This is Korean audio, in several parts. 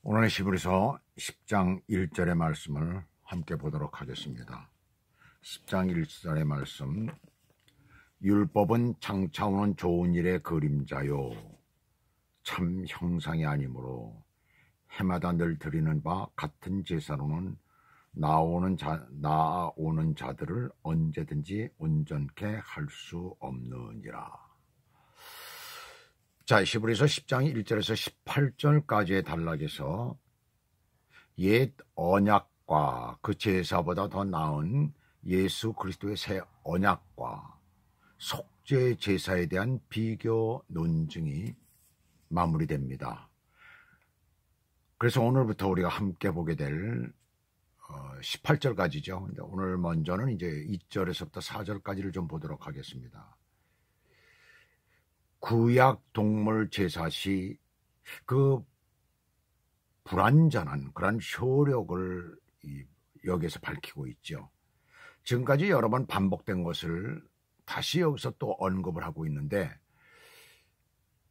오늘 히브리서 10장 1절의 말씀을 함께 보도록 하겠습니다. 10장 1절의 말씀. 율법은 장차오는 좋은 일의 그림자요 참 형상이 아니므로 해마다 늘 드리는 바 같은 제사로는 나아오는 자들을 언제든지 온전케 할 수 없느니라. 자, 히브리서 10장 1절에서 18절까지의 단락에서 옛 언약과 그 제사보다 더 나은 예수 그리스도의 새 언약과 속죄 제사에 대한 비교 논증이 마무리됩니다. 그래서 오늘부터 우리가 함께 보게 될 18절까지죠. 근데 오늘 먼저는 이제 2절에서부터 4절까지를 좀 보도록 하겠습니다. 구약 동물 제사 시 그 불완전한 그런 효력을 여기서 밝히고 있죠. 지금까지 여러 번 반복된 것을 다시 여기서 또 언급을 하고 있는데,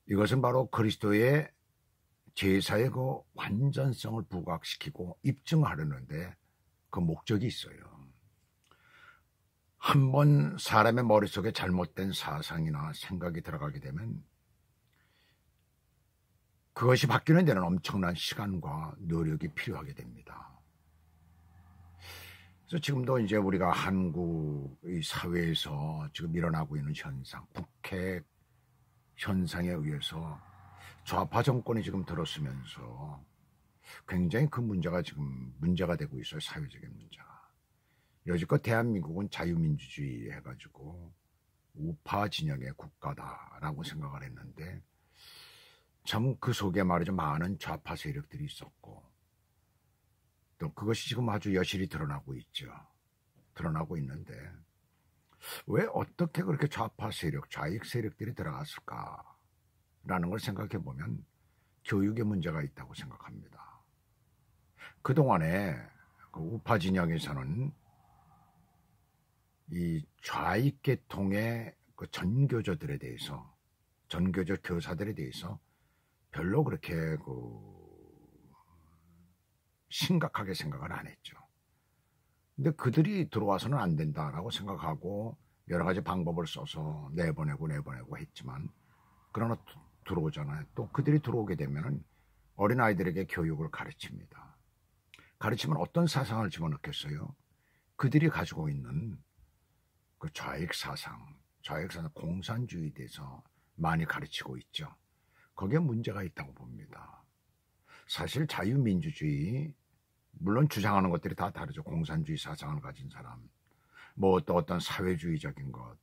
이것은 바로 그리스도의 제사의 그 완전성을 부각시키고 입증하려는데 그 목적이 있어요. 한번 사람의 머릿속에 잘못된 사상이나 생각이 들어가게 되면 그것이 바뀌는 데는 엄청난 시간과 노력이 필요하게 됩니다. 그래서 지금도 이제 우리가 한국의 사회에서 지금 일어나고 있는 현상, 북핵 현상에 의해서 좌파 정권이 지금 들어서면서 굉장히 그 문제가 지금 문제가 되고 있어요. 사회적인 문제가. 여지껏 대한민국은 자유민주주의 해가지고 우파 진영의 국가다라고 생각을 했는데, 참 그 속에 말이죠, 많은 좌파 세력들이 있었고, 또 그것이 지금 아주 여실히 드러나고 있죠. 드러나고 있는데 왜 어떻게 그렇게 좌파 세력, 좌익 세력들이 들어갔을까라는 걸 생각해 보면 교육의 문제가 있다고 생각합니다. 그동안에 그 우파 진영에서는 이 좌익 계통의 그 전교조들에 대해서, 전교조 교사들에 대해서 별로 그렇게 심각하게 생각을 안 했죠. 근데 그들이 들어와서는 안 된다라고 생각하고 여러 가지 방법을 써서 내보내고 했지만, 그러나 들어오잖아요. 또 그들이 들어오게 되면은 어린아이들에게 교육을 가르칩니다. 가르치면 어떤 사상을 집어넣겠어요? 그들이 가지고 있는 그 좌익 사상, 공산주의에 대해서 많이 가르치고 있죠. 거기에 문제가 있다고 봅니다. 사실 자유민주주의, 물론 주장하는 것들이 다 다르죠. 공산주의 사상을 가진 사람, 뭐 또 어떤 사회주의적인 것,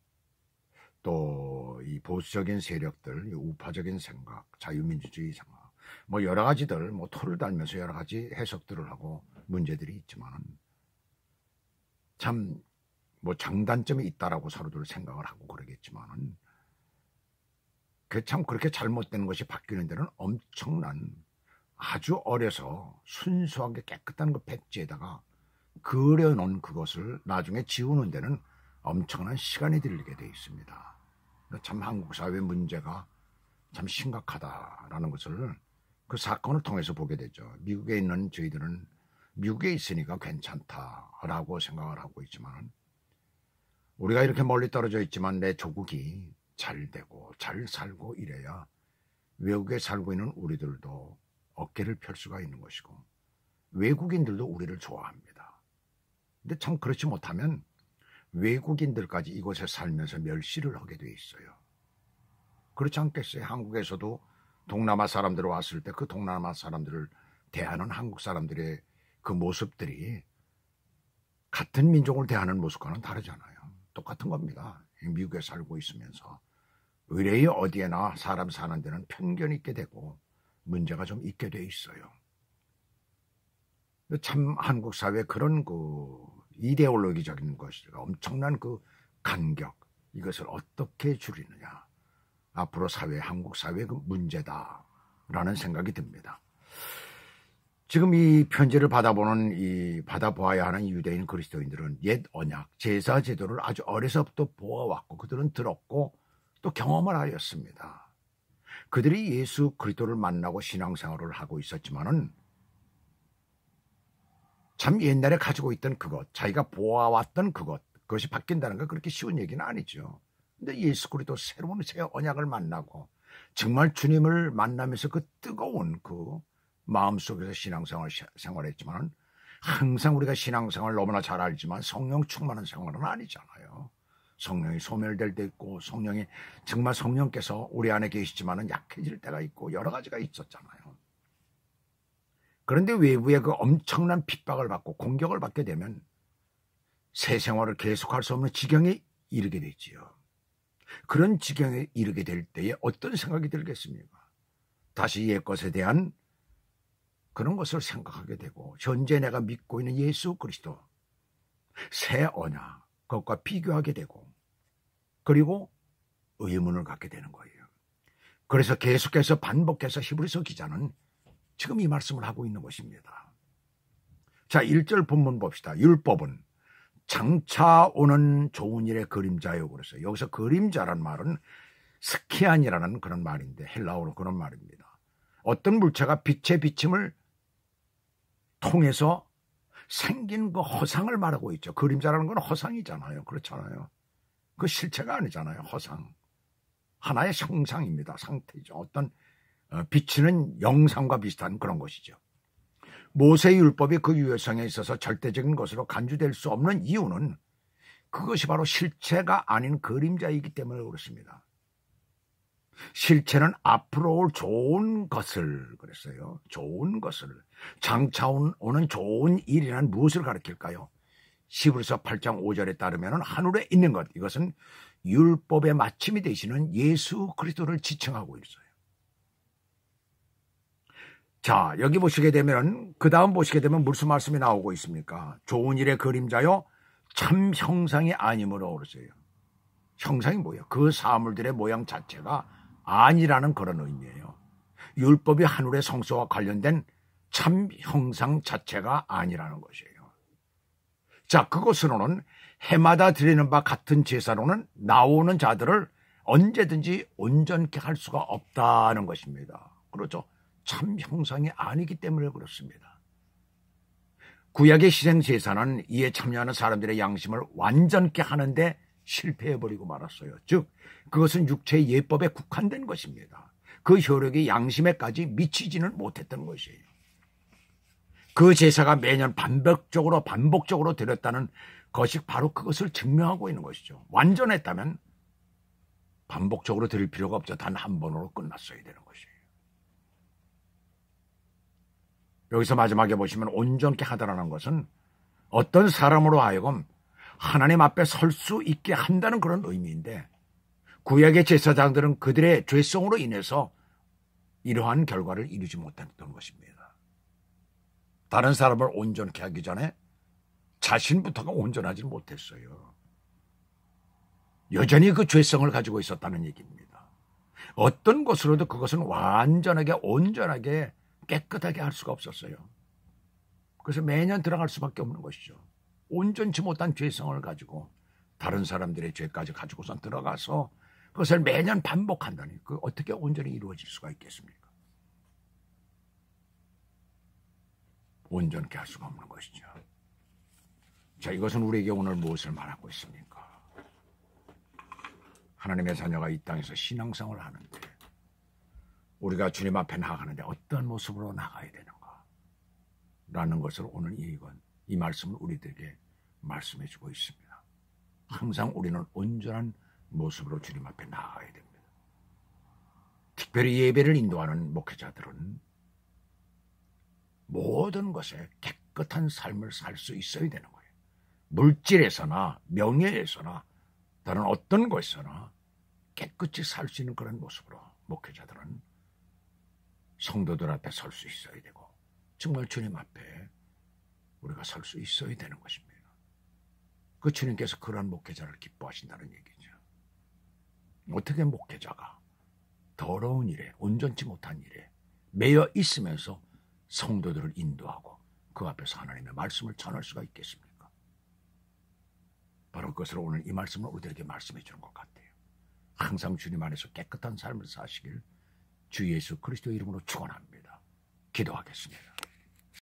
또 이 보수적인 세력들, 이 우파적인 생각, 자유민주주의 생각, 뭐 여러 가지들, 뭐 토를 달면서 여러 가지 해석들을 하고 문제들이 있지만, 참 뭐 장단점이 있다라고 서로들 생각을 하고 그러겠지만은, 그 참 그렇게 잘못된 것이 바뀌는 데는 엄청난, 아주 어려서 순수하게 깨끗한 그 백지에다가 그려놓은 그것을 나중에 지우는 데는 엄청난 시간이 들리게 돼 있습니다. 참 한국 사회 문제가 참 심각하다라는 것을 그 사건을 통해서 보게 되죠. 미국에 있는 저희들은 미국에 있으니까 괜찮다라고 생각을 하고 있지만, 우리가 이렇게 멀리 떨어져 있지만 내 조국이 잘 되고 잘 살고 이래야 외국에 살고 있는 우리들도 어깨를 펼 수가 있는 것이고, 외국인들도 우리를 좋아합니다. 근데 참 그렇지 못하면 외국인들까지 이곳에 살면서 멸시를 하게 돼 있어요. 그렇지 않겠어요? 한국에서도 동남아 사람들 왔을 때 그 동남아 사람들을 대하는 한국 사람들의 그 모습들이 같은 민족을 대하는 모습과는 다르잖아요. 똑같은 겁니다. 미국에 살고 있으면서 의뢰의 어디에나 사람 사는 데는 편견이 있게 되고 문제가 좀 있게 돼 있어요. 참 한국 사회 그런 그 이데올로기적인 것이 엄청난 그 간격, 이것을 어떻게 줄이느냐, 앞으로 한국 사회 그 문제다라는 생각이 듭니다. 지금 이 편지를 받아보아야 하는 유대인 그리스도인들은 옛 언약, 제사 제도를 아주 어려서부터 보아왔고, 그들은 들었고 또 경험을 하였습니다. 그들이 예수 그리스도를 만나고 신앙생활을 하고 있었지만은 참 옛날에 가지고 있던 그것, 자기가 보아왔던 그것이 바뀐다는 건 그렇게 쉬운 얘기는 아니죠. 근데 예수 그리스도 새로운 새 언약을 만나고 정말 주님을 만나면서 그 뜨거운 그 마음속에서 신앙생활을 생활했지만 항상 우리가 신앙생활을 너무나 잘 알지만 성령 충만한 생활은 아니잖아요. 성령이 소멸될 때 있고 성령이 정말 성령께서 우리 안에 계시지만 약해질 때가 있고 여러 가지가 있었잖아요. 그런데 외부의 그 엄청난 핍박을 받고 공격을 받게 되면 새 생활을 계속할 수 없는 지경에 이르게 되지요. 그런 지경에 이르게 될 때에 어떤 생각이 들겠습니까? 다시 옛것에 대한 그런 것을 생각하게 되고 현재 내가 믿고 있는 예수 그리스도 새 언약 그것과 비교하게 되고 그리고 의문을 갖게 되는 거예요. 그래서 계속해서 반복해서 히브리서 기자는 지금 이 말씀을 하고 있는 것입니다. 자, 1절 본문 봅시다. 율법은 장차 오는 좋은 일의 그림자요. 그래서 여기서 그림자란 말은 스키안이라는 그런 말인데 헬라어로 그런 말입니다. 어떤 물체가 빛의 비침을 통해서 생긴 그 허상을 말하고 있죠. 그림자라는 건 허상이잖아요. 그렇잖아요. 그 실체가 아니잖아요. 허상. 하나의 형상입니다. 상태죠. 어떤 비치는 영상과 비슷한 그런 것이죠. 모세의 율법이 그 유효성에 있어서 절대적인 것으로 간주될 수 없는 이유는 그것이 바로 실체가 아닌 그림자이기 때문에 그렇습니다. 실체는 앞으로 올 좋은 것을 그랬어요. 좋은 것을. 장차 오는 좋은 일이란 무엇을 가리킬까요? 히브리서 8장 5절에 따르면 하늘에 있는 것, 이것은 율법의 마침이 되시는 예수 그리스도를 지칭하고 있어요. 자, 여기 보시게 되면 그 다음 보시게 되면 무슨 말씀이 나오고 있습니까? 좋은 일의 그림자요 참 형상이 아니므로 그러세요. 형상이 뭐예요? 그 사물들의 모양 자체가 아니라는 그런 의미예요. 율법이 하늘의 성소와 관련된 참 형상 자체가 아니라는 것이에요. 자, 그것으로는 해마다 드리는 바 같은 제사로는 나오는 자들을 언제든지 온전케 할 수가 없다는 것입니다. 그렇죠? 참 형상이 아니기 때문에 그렇습니다. 구약의 희생 제사는 이에 참여하는 사람들의 양심을 완전케 하는데 실패해버리고 말았어요. 즉 그것은 육체의 예법에 국한된 것입니다. 그 효력이 양심에까지 미치지는 못했던 것이에요. 그 제사가 매년 반복적으로 드렸다는 것이 바로 그것을 증명하고 있는 것이죠. 완전했다면 반복적으로 드릴 필요가 없죠. 단 한 번으로 끝났어야 되는 것이에요. 여기서 마지막에 보시면 온전케 하다라는 것은 어떤 사람으로 하여금 하나님 앞에 설 수 있게 한다는 그런 의미인데 구약의 제사장들은 그들의 죄성으로 인해서 이러한 결과를 이루지 못했던 것입니다. 다른 사람을 온전케 하기 전에 자신부터가 온전하지 못했어요. 여전히 그 죄성을 가지고 있었다는 얘기입니다. 어떤 것으로도 그것은 완전하게 온전하게 깨끗하게 할 수가 없었어요. 그래서 매년 들어갈 수밖에 없는 것이죠. 온전치 못한 죄성을 가지고 다른 사람들의 죄까지 가지고선 들어가서 그것을 매년 반복한다니 그 어떻게 온전히 이루어질 수가 있겠습니까? 온전케 할 수가 없는 것이죠. 자, 이것은 우리에게 오늘 무엇을 말하고 있습니까? 하나님의 자녀가 이 땅에서 신앙생활을 하는데 우리가 주님 앞에 나가는데 어떤 모습으로 나가야 되는가? 라는 것을 오늘 이 말씀을 우리들에게 말씀해 주고 있습니다. 항상 우리는 온전한 모습으로 주님 앞에 나가야 됩니다. 특별히 예배를 인도하는 목회자들은 모든 것에 깨끗한 삶을 살 수 있어야 되는 거예요. 물질에서나 명예에서나 다른 어떤 것에서나 깨끗이 살 수 있는 그런 모습으로 목회자들은 성도들 앞에 설 수 있어야 되고 정말 주님 앞에 우리가 설 수 있어야 되는 것입니다. 그 주님께서 그런 목회자를 기뻐하신다는 얘기죠. 어떻게 목회자가 더러운 일에 온전치 못한 일에 매여 있으면서 성도들을 인도하고 그 앞에서 하나님의 말씀을 전할 수가 있겠습니까? 바로 그것을 오늘 이 말씀을 우리들에게 말씀해 주는 것 같아요. 항상 주님 안에서 깨끗한 삶을 사시길 주 예수 그리스도의 이름으로 축원합니다. 기도하겠습니다.